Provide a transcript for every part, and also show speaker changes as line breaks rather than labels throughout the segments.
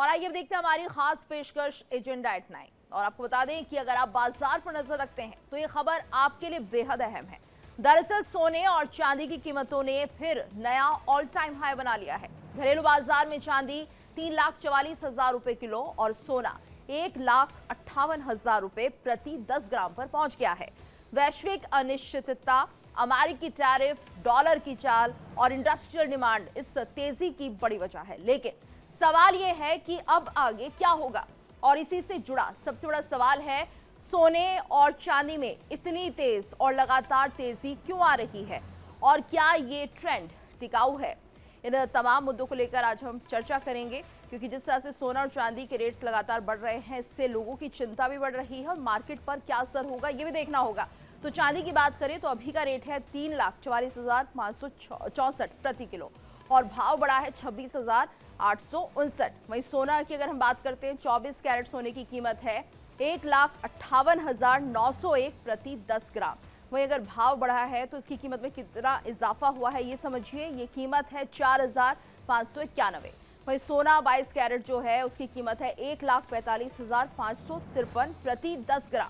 और आइए अब देखते हैं हमारी खास पेशकश एजेंडा एट 9। और आपको बता दें कि अगर आप बाजार पर नजर रखते हैं तो ये खबर आपके लिए बेहद अहम है। दरअसल सोने और चांदी की कीमतों ने फिर नया ऑल टाइम हाई बना लिया है। घरेलू बाजार में चांदी 3,44,000 रुपए किलो और सोना 1,58,000 रुपए प्रति 10 ग्राम पर पहुंच गया है। वैश्विक अनिश्चितता, अमेरिकी टैरिफ, डॉलर की चाल और इंडस्ट्रियल डिमांड इस तेजी की बड़ी वजह है। लेकिन सवाल यह है कि अब आगे क्या होगा, और इसी से जुड़ा सबसे बड़ा सवाल है सोने और चांदी में इतनी तेज और लगातार तेजी क्यों आ रही है और क्या ये ट्रेंड टिकाऊ है। इन तमाम मुद्दों को लेकर आज हम चर्चा करेंगे, क्योंकि जिस तरह से सोना और चांदी के रेट्स लगातार बढ़ रहे हैं इससे लोगों की चिंता भी बढ़ रही है और मार्केट पर क्या असर होगा ये भी देखना होगा। तो चांदी की बात करें तो अभी का रेट है 3,44,564 प्रति किलो और भाव बढ़ा है 26,859। वहीं सोना की अगर हम बात करते हैं 24 कैरेट सोने की कीमत है 1,58,901 प्रति 10 ग्राम। वहीं अगर भाव बढ़ा है तो इसकी कीमत में कितना इजाफा हुआ है ये समझिए। ये कीमत है 4,591। वहीं सोना 22 कैरेट जो है उसकी कीमत है 1,45,553 प्रति 10 ग्राम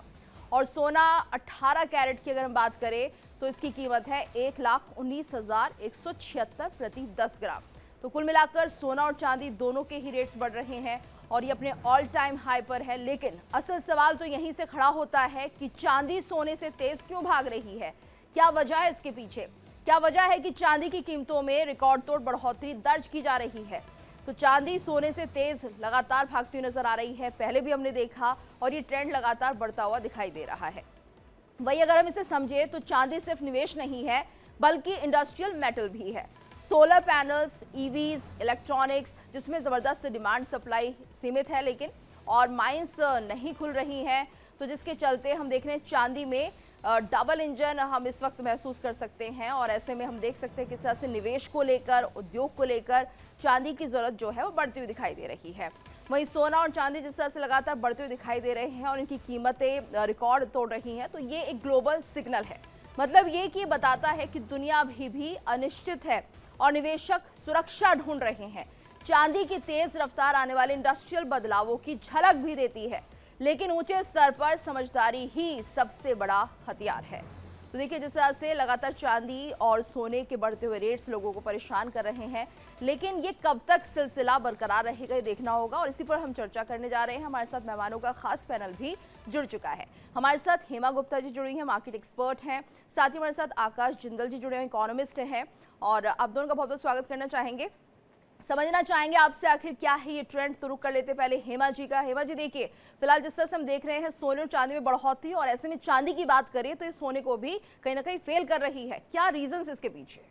और सोना 18 कैरेट की अगर हम बात करें तो इसकी कीमत है 1,19,176 प्रति 10 ग्राम। तो कुल मिलाकर सोना और चांदी दोनों के ही रेट्स बढ़ रहे हैं और ये अपने ऑल टाइम हाई पर है। लेकिन असल सवाल तो यहीं से खड़ा होता है कि चांदी सोने से तेज क्यों भाग रही है, क्या वजह है इसके पीछे, क्या वजह है कि चांदी की कीमतों में रिकॉर्ड तोड़ बढ़ोतरी दर्ज की जा रही है। तो चांदी सोने से तेज लगातार भागती हुई नजर आ रही है, पहले भी हमने देखा और ये ट्रेंड लगातार बढ़ता हुआ दिखाई दे रहा है। वही अगर हम इसे समझे तो चांदी सिर्फ निवेश नहीं है बल्कि इंडस्ट्रियल मेटल भी है। सोलर पैनल्स, ईवीज, इलेक्ट्रॉनिक्स जिसमें ज़बरदस्त डिमांड सप्लाई सीमित है लेकिन और माइंस नहीं खुल रही हैं, तो जिसके चलते हम देख रहे हैं चांदी में डबल इंजन हम इस वक्त महसूस कर सकते हैं। और ऐसे में हम देख सकते हैं किस तरह से निवेश को लेकर, उद्योग को लेकर चांदी की ज़रूरत जो है वो बढ़ती हुई दिखाई दे रही है। वहीं सोना और चांदी जिस तरह से लगातार बढ़ते हुए दिखाई दे रहे हैं और इनकी कीमतें रिकॉर्ड तोड़ रही हैं, तो ये एक ग्लोबल सिग्नल है। मतलब ये कि बताता है कि दुनिया अभी भी अनिश्चित है और निवेशक सुरक्षा ढूंढ रहे हैं। चांदी की तेज रफ्तार आने वाले इंडस्ट्रियल बदलावों की झलक भी देती है, लेकिन ऊंचे स्तर पर समझदारी ही सबसे बड़ा हथियार है। तो देखिए जिस तरह से लगातार चांदी और सोने के बढ़ते हुए रेट्स लोगों को परेशान कर रहे हैं, लेकिन ये कब तक सिलसिला बरकरार रहेगा ये देखना होगा और इसी पर हम चर्चा करने जा रहे हैं। हमारे साथ मेहमानों का खास पैनल भी जुड़ चुका है। हमारे साथ हेमा गुप्ता जी जुड़ी हैं, मार्केट एक्सपर्ट हैं। साथ ही हमारे साथ आकाश जिंदल जी जुड़े हैं, इकोनॉमिस्ट हैं। और आप दोनों का बहुत बहुत स्वागत करना चाहेंगे, समझना चाहेंगे आपसे आखिर क्या है ये ट्रेंड। तो रुक कर लेते पहले हेमा जी का। हेमा जी देखिए, फिलहाल जिस तरह से हम देख रहे हैं सोने और चांदी में बढ़ोतरी और ऐसे में चांदी की बात करें तो ये सोने को भी कहीं ना कहीं फेल कर रही है, क्या रीजंस इसके पीछे?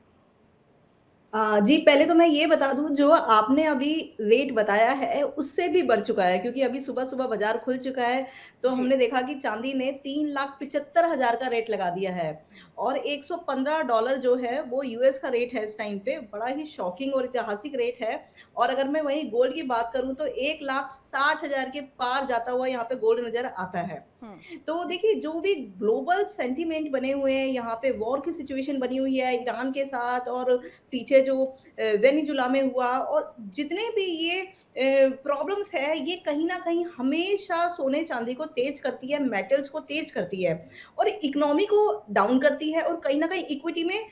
जी, पहले तो मैं ये बता दूँ जो आपने अभी रेट बताया है उससे भी बढ़ चुका है क्योंकि अभी सुबह-सुबह बाज़ार खुल चुका है, तो
जी।
हमने देखा कि चांदी ने 3,75,000 का रेट लगा दिया है और $115 जो है वो यूएस का रेट है इस टाइम पे, बड़ा ही शॉकिंग और ऐतिहासिक रेट है। और अगर मैं वहीं गोल्ड की बात करूँ तो 1,60,000 के पार जाता हुआ यहाँ पे गोल्ड नज़र आता है।
हम्म।
तो देखिए जो भी ग्लोबल सेंटीमेंट बने हुए हैं, यहाँ पे वॉर की सिचुएशन बनी हुई है ईरान के साथ और पीछे जो वेनेजुला में हुआ और जितने भी ये प्रॉब्लम्स है, ये कहीं न कहीं हमेशा सोने-चांदी को तेज़ करती है, मेटल्स को तेज़ करती है और इकोनॉमी को डाउन करती है और कहीं न कहीं इक्विटी में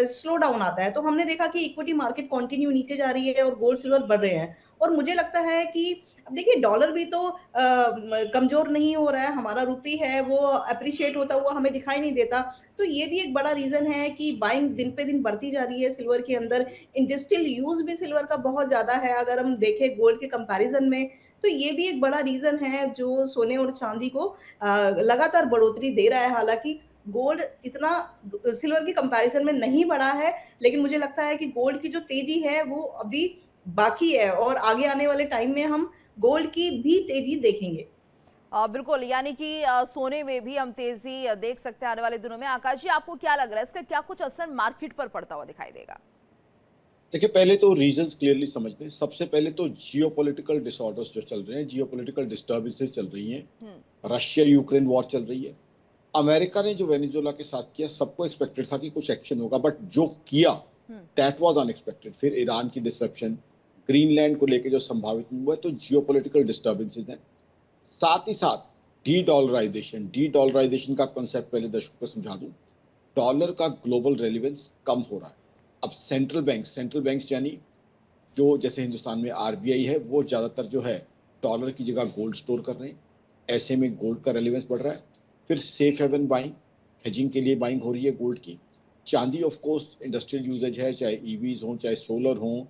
स्लो डाउन आता है। तो हमने देखा कि इक्विटी मार्केट कंटिन्यू नीचे जा रही है और गोल्ड, सिल्वर बढ़ रहे हैं। और मुझे लगता है कि अब देखिए डॉलर भी तो कमज़ोर नहीं हो रहा है, हमारा रूपी है वो एप्रिशिएट होता हुआ हमें दिखाई नहीं देता। तो ये भी एक बड़ा रीज़न है कि बाइंग दिन पे दिन बढ़ती जा रही है सिल्वर के अंदर। इंडस्ट्रियल यूज़ भी सिल्वर का बहुत ज़्यादा है अगर हम देखें गोल्ड के कंपैरिज़न में, तो ये भी एक बड़ा रीज़न है जो सोने और चांदी को लगातार बढ़ोतरी दे रहा है। हालाँकि गोल्ड इतना सिल्वर के कंपैरिज़न में नहीं बढ़ा है, लेकिन मुझे लगता है कि गोल्ड की जो तेज़ी है वो अभी बाकी है और आगे आने वाले टाइम में हम गोल्ड की भी तेज़ी देखेंगे।
बिल्कुल, यानी कि सोने में भी हम तेजी देख सकते हैं आने वाले दिनों में। आकाश जी आपको क्या लग रहा है, इसका क्या कुछ असर मार्केट पर पड़ता हुआ दिखाई देगा?
देखिए पहले तो रीजंस क्लियरली समझ लें। सबसे पहले तो जियोपॉलिटिकल डिसऑर्डर्स जो चल रहे हैं, जियोपॉलिटिकल डिस्टर्बेंसेस चल रही हैं।
हम्म।
रशिया यूक्रेन वॉर चल रही है। अमेरिका ने जो वेनेजुला के साथ किया, सबको एक्सपेक्टेड था कि कुछ एक्शन होगा, बट जो किया
हम्म।
That was unexpected. फिर ईरान की डिसरप्शन, ग्रीनलैंड को लेके जो संभावित मूव है, तो जियोपॉलिटिकल डिस्टर्बेंसेस हैं। साथ ही साथ डी डॉलराइजेशन का कॉन्सेप्ट पहले दर्शकों को समझा दूं। डॉलर का ग्लोबल रेलिवेंस कम हो रहा है। अब सेंट्रल बैंक्स यानी जो जैसे हिंदुस्तान में आरबीआई है, वो ज़्यादातर जो है डॉलर की जगह गोल्ड स्टोर कर रहे हैं। ऐसे में गोल्ड का रेलिवेंस बढ़ रहा है। फिर सेफ हेवन बाइंग, हेजिंग के लिए बाइंग हो रही है गोल्ड की। चांदी ऑफ कोर्स इंडस्ट्रियल यूजेज है, चाहे ईवीज हों, चाहे सोलर हों,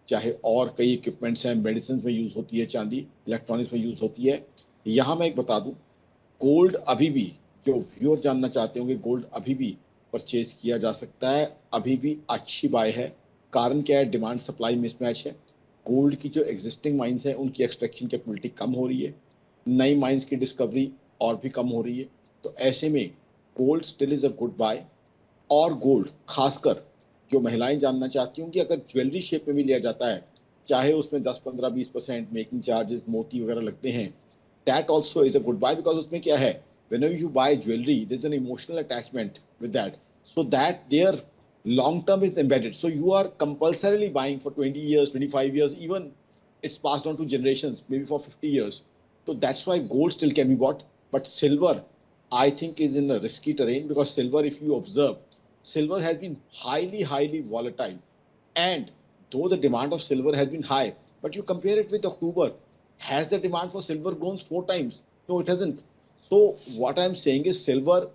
चाहे और कई इक्विपमेंट्स हैं, मेडिसिन में यूज़ होती है चांदी, इलेक्ट्रॉनिक्स में यूज़ होती है। यहाँ मैं एक बता दूँ, गोल्ड अभी भी, जो व्यूअर जानना चाहते होंगे, गोल्ड अभी भी परचेज किया जा सकता है, अभी भी अच्छी बाय है। कारण क्या है? डिमांड सप्लाई मिसमैच है। गोल्ड की जो एग्जिस्टिंग माइंस हैं उनकी एक्सट्रैक्शन कैपेबिलिटी कम हो रही है, नई माइंस की डिस्कवरी और भी कम हो रही है। तो ऐसे में gold still is a good buy. और गोल्ड खासकर जो महिलाएं जानना चाहती होंगी, अगर ज्वेलरी शेप में भी लिया जाता है, चाहे उसमें 10-15-20% मेकिंग चार्जेस, मोती वगैरह लगते हैं, that also is a good buy, because उसमें क्या है, whenever you buy jewelry there's an emotional attachment with that, so that their long term is embedded, so you are compulsorily buying for 20 years, 25 years, even it's passed on to generations, maybe for 50 years. So that's why gold still can be bought, but silver I think is in a risky terrain, because silver, if you observe, silver has been highly volatile. And though the demand of silver has been high, but you compare it with October, has the demand for silver grown 4 times? No, it hasn't. So what I'm saying is silver,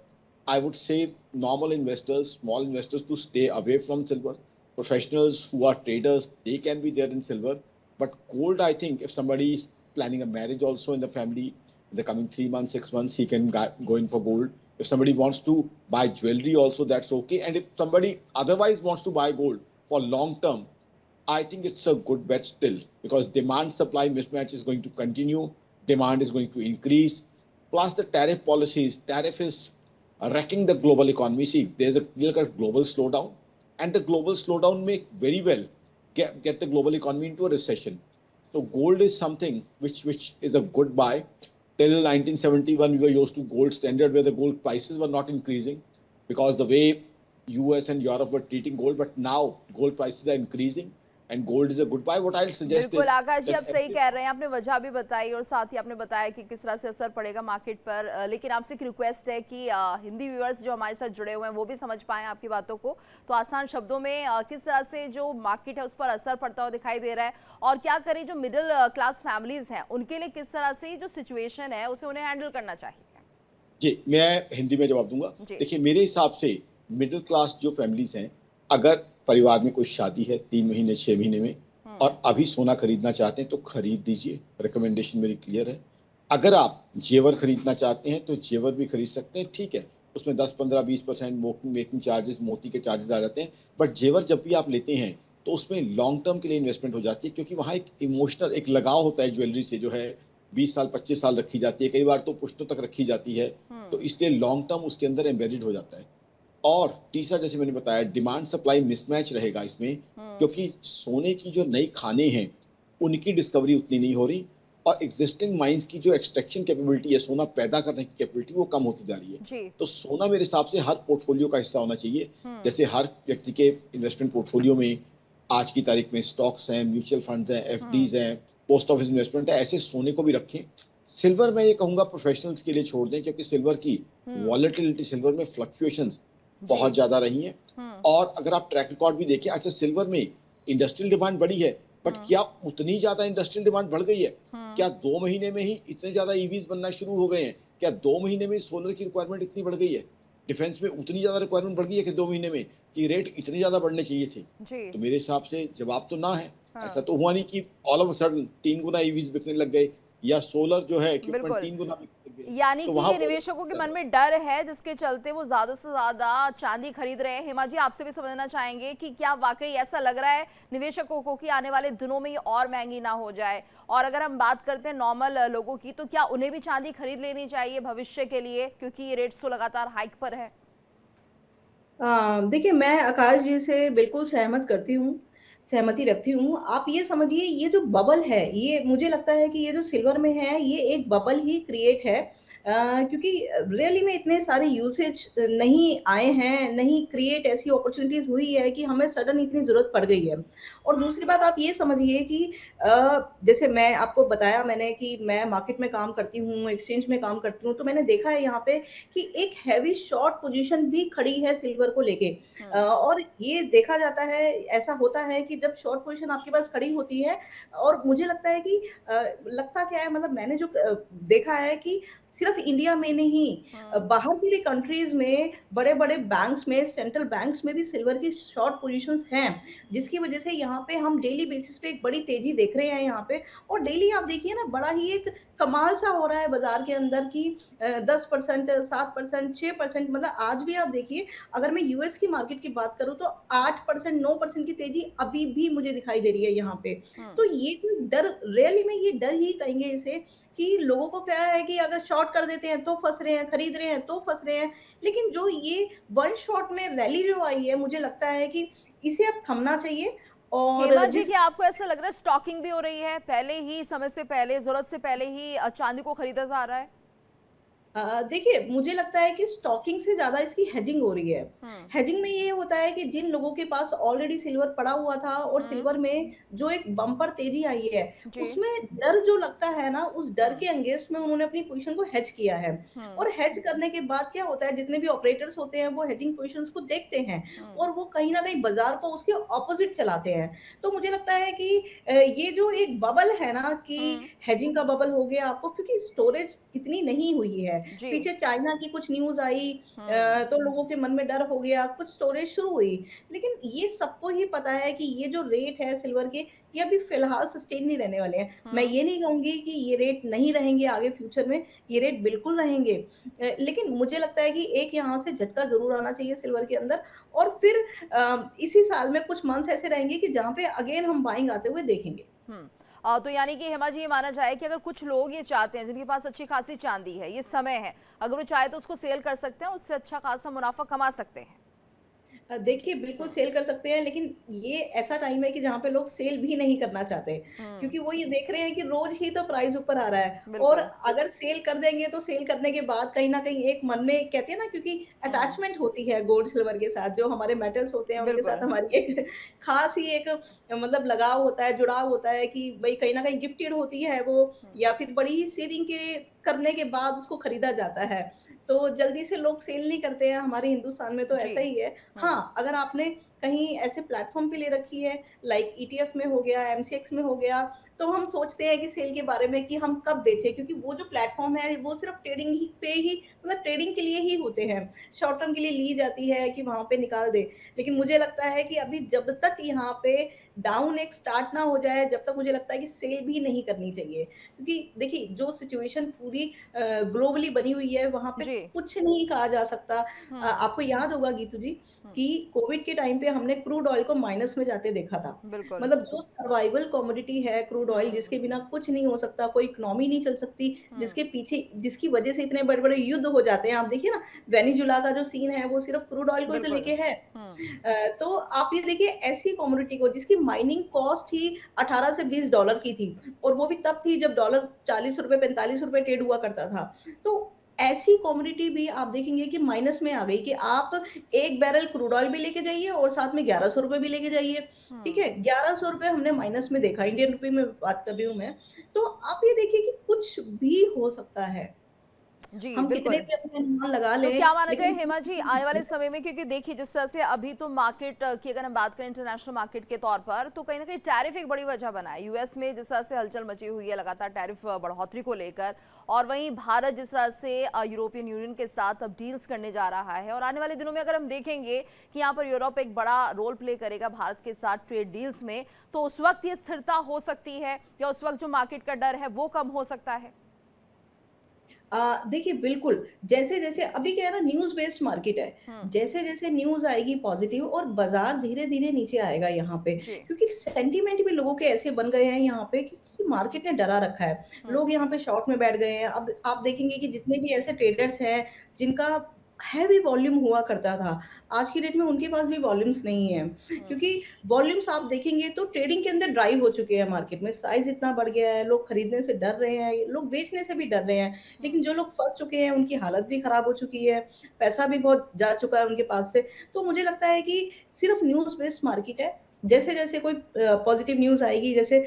I would say normal investors, small investors, to stay away from silver. Professionals who are traders, they can be there in silver. But gold, I think if somebody is planning a marriage also in the family, in the coming 3 months, 6 months, he can go in for gold. If somebody wants to buy jewelry also, that's okay. And if somebody otherwise wants to buy gold for long term, I think it's a good bet still, because demand supply mismatch is going to continue. Demand is going to increase. Plus the tariff is wrecking the global economy. See, there's a clear cut global slowdown, and the global slowdown may very well get the global economy into a recession. So gold is something which is a good buy. Till 1971, we were used to gold standard, where the gold prices were not increasing because the way US and Europe were treating gold. But now gold prices are increasing, and gold is a good buy. What I'll suggest
बिल्कुल
is
आकाश जी, आप
that
सही कह रहे हैं। आपने वजह भी बताई और साथ ही आपने बताया कि किस तरह से असर पड़ेगा मार्केट पर। लेकिन आपसे एक रिक्वेस्ट है कि हिंदी व्यूअर्स जो हमारे साथ जुड़े हुए हैं वो भी समझ पाएं आपकी बातों को। तो आसान शब्दों में किस तरह से जो मार्केट है उस पर असर पड़ता हुआ दिखाई दे रहा है, और क्या करें जो मिडिल क्लास फैमिलीज हैं उनके लिए किस तरह से जो सिचुएशन है उसे उन्हें हैंडल करना चाहिए।
जी, मैं हिंदी में जवाब दूंगा।
जी।
देखिए, मेरे हिसाब से मिडिल क्लास जो फैमिलीज हैं, अगर परिवार में कोई शादी है 3 महीने 6 महीने में, और अभी सोना खरीदना चाहते हैं तो खरीद दीजिए। रिकमेंडेशन मेरी क्लियर है। अगर आप जेवर खरीदना चाहते हैं तो जेवर भी खरीद सकते हैं, ठीक है, उसमें 10-15-20% मेकिंग चार्जेस, मोती के चार्जेस आ जाते हैं। बट जेवर जब भी आप लेते हैं तो उसमें लॉन्ग टर्म के लिए इन्वेस्टमेंट हो जाती है, क्योंकि वहाँ एक इमोशनल एक लगाव होता है ज्वेलरी से, जो है 20 साल 25 साल रखी जाती है, कई बार तो पुश्तों तक रखी जाती है। तो इसलिए लॉन्ग टर्म उसके अंदर एम्बेडेड हो जाता है। और तीसरा, जैसे मैंने बताया, डिमांड सप्लाई मिसमैच रहेगा इसमें, क्योंकि सोने की जो नई खानें हैं उनकी डिस्कवरी उतनी नहीं हो रही, और एग्जिस्टिंग माइंस की जो एक्सट्रैक्शन कैपेबिलिटी है, सोना पैदा करने की कैपेबिलिटी, वो कम होती जा रही है।
जी।
तो सोना मेरे हिसाब से हर पोर्टफोलियो का हिस्सा होना चाहिए। जैसे हर व्यक्ति के इन्वेस्टमेंट पोर्टफोलियो में आज की तारीख में स्टॉक्स हैं, म्यूचुअल फंड्स हैं, एफडीज हैं, पोस्ट ऑफिस इन्वेस्टमेंट है, ऐसे सोने को भी रखें। सिल्वर मैं ये कहूंगा प्रोफेशनल्स के लिए छोड़ दें, क्योंकि सिल्वर की वॉलेटिलिटी, सिल्वर में फ्लक्चुएशंस बहुत ज्यादा रही हैं। और अगर आप ट्रैक रिकॉर्ड भी देखें, अच्छा, सिल्वर में इंडस्ट्रियल डिमांड बढ़ी है, बट क्या उतनी ज्यादा इंडस्ट्रियल डिमांड बढ़ गई है? क्या 2 महीने में ही इतने ज्यादा ईवीज बनना शुरू हो गए हैं? क्या 2 महीने में सोलर की रिक्वायरमेंट इतनी बढ़ गई है? डिफेंस में उतनी ज्यादा रिक्वायरमेंट बढ़ गई है कि 2 महीने में कि रेट इतने ज्यादा बढ़ने चाहिए थे? तो मेरे हिसाब से जवाब तो ना है। ऐसा तो हुआ नहीं कि all of sudden 3 Guna EVs बिकने लग गए, या सोलर जो है इक्विपमेंट 3 गुना बिकने लग गए।
यानी
तो
कि
वहां
ये निवेशकों के मन में डर है, जिसके चलते वो ज्यादा से ज्यादा चांदी खरीद रहे हैं। हेमा जी, आपसे भी समझना चाहेंगे कि क्या वाकई ऐसा लग रहा है निवेशकों को कि आने वाले दिनों में ये और महंगी ना हो जाए? और अगर हम बात करते हैं नॉर्मल लोगों की, तो क्या उन्हें भी चांदी खरीद लेनी चाहिए भविष्य के लिए, क्योंकि ये रेट्स तो लगातार हाइक पर है?
देखिए, मैं आकाश जी से बिल्कुल सहमति रखती हूँ। आप ये समझिए, ये जो बबल है, ये मुझे लगता है कि ये जो सिल्वर में है, ये एक बबल ही क्रिएट है। क्योंकि रियली में इतने सारे यूसेज नहीं आए हैं, नहीं क्रिएट ऐसी अपॉर्च्युनिटीज़ हुई है कि हमें सडन इतनी ज़रूरत पड़ गई है। और दूसरी बात आप ये समझिए कि जैसे मैं आपको बताया मैंने कि मैं मार्केट में काम करती हूँ, एक्सचेंज में काम करती हूँ, तो मैंने देखा है यहाँ पे कि एक हेवी शॉर्ट पोज़ीशन भी खड़ी है सिल्वर को लेके।
हुँ।
और ये देखा जाता है, ऐसा होता है कि जब शॉर्ट पोज़ीशन आपके पास खड़ी होती है और मुझे लगता है कि लगता क्या है मतलब मैंने जो देखा है कि सिर्फ़ इंडिया में नहीं
हुँ।
बाहर की भी कंट्रीज़ में बड़े-बड़े बैंक्स में, सेंट्रल बैंक्स में भी सिल्वर की शॉर्ट पोज़ीशंस हैं, जिसकी वज़ह से यहाँ पे हम डेली बेसिस पे एक बड़ी तेज़ी देख रहे हैं यहाँ पे और डेली आप देखिए ना बड़ा ही एक कमाल सा हो रहा है बाज़ार के अंदर कि 10%, 7%, 6% मतलब आज भी आप देखिए अगर मैं यूएस की मार्केट की बात करूँ तो 8%, 9% की तेज़ी अभी भी मुझे दिखाई दे रही है यहाँ पे।
हुँ।
तो ये कोई डर रियली में ये डर ही कहेंगे इसे कि लोगों को क्या है कि अगर शॉर्ट कर देते हैं तो फँस रहे हैं, खरीद रहे हैं तो फँस रहे हैं। लेकिन जो ये वन शॉट में रैली जो आई है मुझे लगता है कि इसे अब थमना चाहिए और
हेमा जी,
जिस
क्या आपको ऐसा लग रहा है स्टॉकिंग भी हो रही है? पहले ही समय से पहले, ज़रूरत से पहले ही चांदी को खरीदा जा रहा है?
देखिए, मुझे लगता है कि स्टॉकिंग से ज़्यादा इसकी हेजिंग हो रही है।
हुँ।
हेजिंग में ये होता है कि जिन लोगों के पास ऑलरेडी सिल्वर पड़ा हुआ था और
हुँ।
सिल्वर में जो एक बम्पर तेज़ी आई है,
जी।
उसमें डर जो लगता है ना, उस डर
हुँ।
के अगेंस्ट में उन्होंने अपनी पोज़ीशन को हेज किया है।
हुँ।
और हेज करने के बाद क्या होता है, जितने भी ऑपरेटर्स होते हैं, वो हेजिंग पोज़ीशंस को देखते हैं
हुँ।
और वो कहीं न कहीं बाज़ार को उसके ऑपोज़िट चलाते हैं। तो मुझे लगता है कि ये जो एक बबल है ना कि
हुँ।
हेजिंग का बबल हो गया आपको क्योंकि स्टोरेज इतनी नहीं हुई है।
जी।
पीछे चाइना की कुछ न्यूज़ आई
हुँ।
तो लोगों के मन में डर हो गया, कुछ स्टोरेज शुरू हुई। लेकिन ये सबको ही पता है कि ये जो रेट है सिल्वर के, ये अभी फ़िलहाल सस्टेन नहीं रहने वाले हैं। मैं
हुँ।
ये नहीं कहूँगी कि ये रेट नहीं रहेंगे आगे फ्यूचर में, ये रेट बिल्कुल रहेंगे। लेकिन मुझे लगता है कि एक यहाँ से झटका ज़रूर आना चाहिए सिल्वर के अंदर और फिर इसी साल में कुछ मंथ्स ऐसे रहेंगे कि जहाँ पे अगेन हम बाइंग आते हुए देखेंगे।
हुँ। तो यानी कि हेमा जी, ये माना जाए कि अगर कुछ लोग ये चाहते हैं जिनके पास अच्छी खासी चांदी है, ये समय है, अगर वो चाहे तो उसको सेल कर सकते हैं, उससे अच्छा खासा मुनाफ़ा कमा सकते हैं।
देखिए बिल्कुल
हुँ।
सेल कर सकते हैं लेकिन ये ऐसा टाइम है कि जहाँ पे लोग सेल भी नहीं करना चाहते
हुँ।
क्योंकि वो ये देख रहे हैं कि रोज ही तो प्राइस ऊपर आ रहा है और
बिल्कुल।
अगर सेल कर देंगे तो सेल करने के बाद कहीं न कहीं एक मन में कहते हैं ना क्योंकि
हुँ।
अटैचमेंट होती है गोल्ड सिल्वर के साथ जो हमारे मेटल्स होते हैं उनके
बिल्कुल।
साथ हमारी एक खास ही एक मतलब लगाव होता है, जुड़ाव होता है कि भई कहीं न कहीं गिफ्टेड होती है वो
हुँ।
या फिर बड़ी ही सेविंग के करने के बाद उसको खरीदा जाता है। तो जल्दी से लोग सेल नहीं करते हैं, हमारे हिंदुस्तान में तो
जी।
ऐसा ही है।
हुँ।
हाँ, अगर आपने कहीं ऐसे प्लेटफ़ॉर्म पे ले रखी है, लाइक ईटीएफ में हो गया, एमसीएक्स में हो गया, तो हम सोचते हैं कि सेल के बारे में कि हम कब बेचें क्योंकि वो जो प्लेटफ़ॉर्म है, वो सिर्फ़ ट्रेडिंग ही पे ही मतलब ट्रेडिंग के लिए ही होते हैं। शॉर्ट टर्म के लिए ली जाती है कि वहाँ पे निकाल दें। लेकिन मुझे लगता है कि अभी जब तक यहाँ पे डाउन एक स्टार्ट ना हो जाए, जब तक मुझे लगता है कि सेल भी नहीं करनी चाहिए। क्योंकि देखिए, जो सिचुएशन पूरी ग्लोबली बनी हुई है, वहाँ पे
जी।
कुछ नहीं कहा जा सकता।
हुँ।
आपको याद होगा गीतू जी
हुँ।
कि कोविड के टाइम पे हमने क्रूड ऑयल को माइनस में जाते देखा था।
बिल्कुल।
मतलब जो सर्वाइवल कमोडिटी है क्रूड ऑयल
हुँ।
जिसके बिना कुछ नहीं हो सकता, कोई इकोनॉमी नहीं चल सकती,
हुँ।
जिसके पीछे जिसकी वजह से इतने बड़े-बड़े युद्ध हो जाते हैं। आप देखिए ना वेनेजुला का जो सीन है वो सिर्फ़ क्रूड ऑयल को ही तो
बिल्कुल।
लेके है।
हुँ।
तो आप ये देखिए ऐसी कमोडिटी को जिसकी माइनिंग कॉस्ट ही 18 से $20 की थी और वो भी तब थी जब डॉलर ₹40 ₹45 ट्रेड हुआ करता था। तो ऐसी कमोडिटी भी आप देखेंगे कि माइनस में आ गई कि आप 1 बैरल क्रूड ऑयल भी लेके जाइए और साथ में ₹1100 भी लेके जाइए, ठीक
हुँ।
है? ₹1100 हमने माइनस में देखा, इंडियन रुपए में बात कर रही हूँ मैं। तो आप ये देखिए कि कुछ भी हो सकता है।
जी,
हम कितने
बिल्कुल।
भी अपने अनुमान लगा
तो
लें,
क्या माना जाए
लेकिन
हेमा जी, आने वाले समय में, क्योंकि देखिए जिस तरह से अभी तो मार्केट की अगर हम बात करें इंटरनेशनल मार्केट के तौर पर, तो कहीं ना कहीं टैरिफ एक बड़ी वजह बना है। यूएस में जिस तरह से हलचल मची हुई है लगातार टैरिफ बढ़ोतरी को लेकर, और वहीं भारत जिस तरह से यूरोपियन यूनियन के साथ अब डील्स करने जा रहा है, और आने वाले दिनों में अगर हम देखेंगे कि यहाँ पर यूरोप एक बड़ा रोल प्ले करेगा भारत के साथ ट्रेड डील्स में, तो उस वक्त ये स्थिरता हो सकती है या उस वक्त जो मार्केट का डर है वो कम हो सकता है।
देखिए बिल्कुल, जैसे-जैसे अभी क्या है ना न्यूज़ बेस्ड मार्केट है।
हम्म।
जैसे-जैसे न्यूज़ आएगी पॉज़िटिव और बाज़ार धीरे-धीरे नीचे आएगा यहाँ पे।
जी।
क्योंकि सेंटिमेंट भी लोगों के ऐसे बन गए हैं यहाँ पे कि मार्केट ने डरा रखा है।
हम्म।
लोग यहाँ पे शॉर्ट में बैठ गए हैं। अब आप देखेंगे कि जितने भी ऐसे ट्रेडर्स हैं जिनका हेवी वॉल्यूम हुआ करता था, आज की डेट में उनके पास भी वॉल्यूम्स नहीं है।
हम्म।
क्योंकि वॉल्यूम्स आप देखेंगे तो ट्रेडिंग के अंदर ड्राइव हो चुके हैं मार्केट में। साइज़ इतना बढ़ गया है, लोग खरीदने से डर रहे हैं, लोग बेचने से भी डर रहे हैं। लेकिन
हम्म।
जो लोग फँस चुके हैं उनकी हालत भी खराब हो चुकी है, पैसा भी बहुत जा चुका है उनके पास से। तो मुझे लगता है कि सिर्फ़ न्यूज़ बेस्ड मार्केट है जैसे जैसे कोई पॉजिटिव न्यूज़ आएगी, जैसे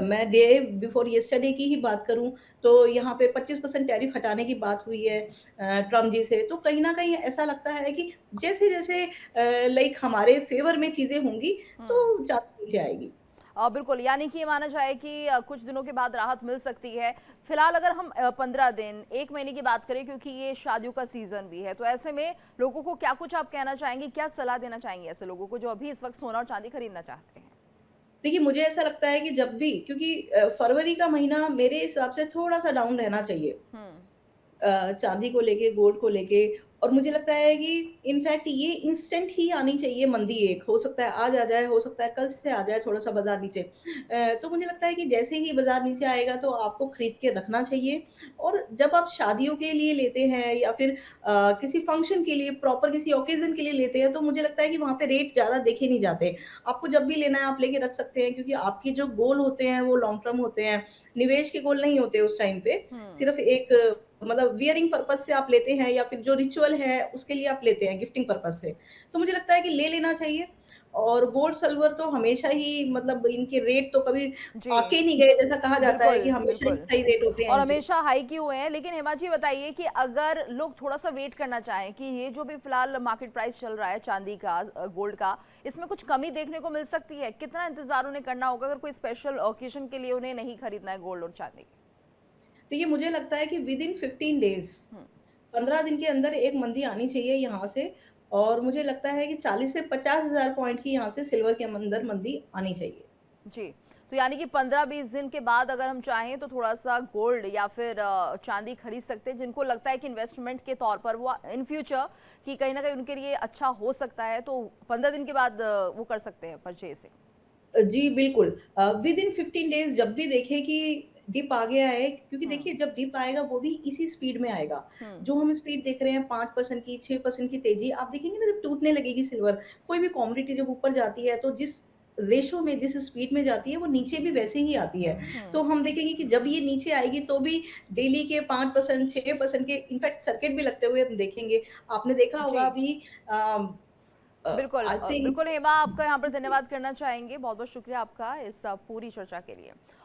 मैं डे बिफोर यस्टरडे की ही बात करूँ, तो यहाँ पे 25% टैरिफ हटाने की बात हुई है ट्रम्प जी से। तो कहीं न कहीं ऐसा लगता है कि जैसे-जैसे लाइक हमारे फ़ेवर में चीज़ें होंगी,
हम्म।
तो ज़्यादा नीचे आएगी।
बिल्कुल, यानी कि ये माना जाए कि कुछ दिनों के बाद राहत मिल सकती है। फिलहाल अगर हम 15 दिन, 1 महीने की बात करें, क्योंकि ये शादियों का सीज़न भी है, तो ऐसे में लोगों को क्या कुछ आप कहना चाहेंगी? क्या सलाह देना चाहेंगी ऐसे लोगों को जो अभी इस वक़्त सोना और चांदी खरीदना चाहते हैं?
देखिए, मुझे ऐसा लगता है कि जब भी, क्योंकि फरवरी का महीना मेरे हिसाब से थोड़ा-सा डाउन रहना चाहिए।
हुँ।
चाँदी को लेके, गोल्ड को लेके, और मुझे लगता है कि इनफैक्ट ये इंस्टेंट ही आनी चाहिए मंदी एक। हो सकता है आज आ जाए, हो सकता है कल से आ जाए थोड़ा-सा बाज़ार नीचे। तो मुझे लगता है कि जैसे ही बाज़ार नीचे आएगा तो आपको खरीद के रखना चाहिए। और जब आप शादियों के लिए लेते हैं या फिर किसी फंक्शन के लिए, प्रॉपर किसी ऑकेज़न के लिए लेते हैं, तो मुझे लगता है कि वहाँ पे रेट ज़्यादा देखे नहीं जाते। आपको जब भी लेना है आप लेके रख सकते हैं, क्योंकि आपके जो गोल होते हैं वो लॉन्ग टर्म होते हैं। निवेश के गोल नहीं होते उस टाइम पे।
हुँ।
सिर्फ़ एक मतलब वियरिंग पर्पज़ से आप लेते हैं या फिर जो रिचुअल है उसके लिए आप लेते हैं गिफ्टिंग पर्पज़ से। तो मुझे लगता है कि ले लेना चाहिए। और गोल्ड सिल्वर तो हमेशा ही मतलब इनके रेट तो कभी
जी।
आके नहीं गए, जैसा कहा जाता है
बिल्कुल,
कि हमेशा ही
बिल्कुल।
सही रेट होते हैं
और
इनके।
हमेशा हाई क्यों हुए हैं। लेकिन हेमा जी बताइए कि अगर लोग थोड़ा-सा वेट करना चाहें कि ये जो भी फिलहाल मार्केट प्राइस चल रहा है चांदी का, गोल्ड का, इसमें कुछ कमी देखने को मिल सकती है? कितना इंतज़ार उन्हें करना होगा अगर कोई स्पेशल ऑकेज़न के लिए उन्हें नहीं खरीदना है गोल्ड और चांदी?
देखिए, मुझे लगता है कि विदिन 15 डेज़,
हुँ।
15 दिन के अंदर एक मंदी आनी चाहिए यहाँ से। और मुझे लगता है कि 40 से 50,000 पॉइंट की यहाँ से सिल्वर के अंदर मंदी आनी चाहिए।
जी। तो यानी कि 15-20 दिन के बाद अगर हम चाहें तो थोड़ा-सा गोल्ड या फिर चांदी खरीद सकते हैं, जिनको लगता है कि इन्वेस्टमेंट के तौर पर वो इन फ्यूचर कि कहीं न कहीं उनके लिए अच्छा हो सकता है, तो 15 दिन के बाद वो कर सकते हैं परचेज़िंग।
जी, बिल्कुल। विदिन 15 डेज़ जब भी देखें कि डिप आ गया है, क्योंकि
हुँ।
देखिए जब डिप आएगा वो भी इसी स्पीड में आएगा।
हुँ।
जो हम स्पीड देख रहे हैं 5% की, 6% की तेज़ी, आप देखेंगे ना जब टूटने लगेगी सिल्वर, कोई भी कमोडिटी जब ऊपर जाती है तो जिस रेशो में, जिस स्पीड में जाती है वो नीचे भी वैसे ही आती है।
हुँ।
तो हम देखेंगे कि जब ये नीचे आएगी तो भी डेली के 5%, 6% के इनफैक्ट सर्किट भी लगते हुए हम देखेंगे। आपने देखा होगा
जी।
अभी
बिल्कुल
आई थिंक
बिल्कुल हेमा, आपका यहाँ पर धन्यवाद करना चाहेंगे। बहुत-बहुत शुक्रिया आपका इस पूरी चर्चा के लिए।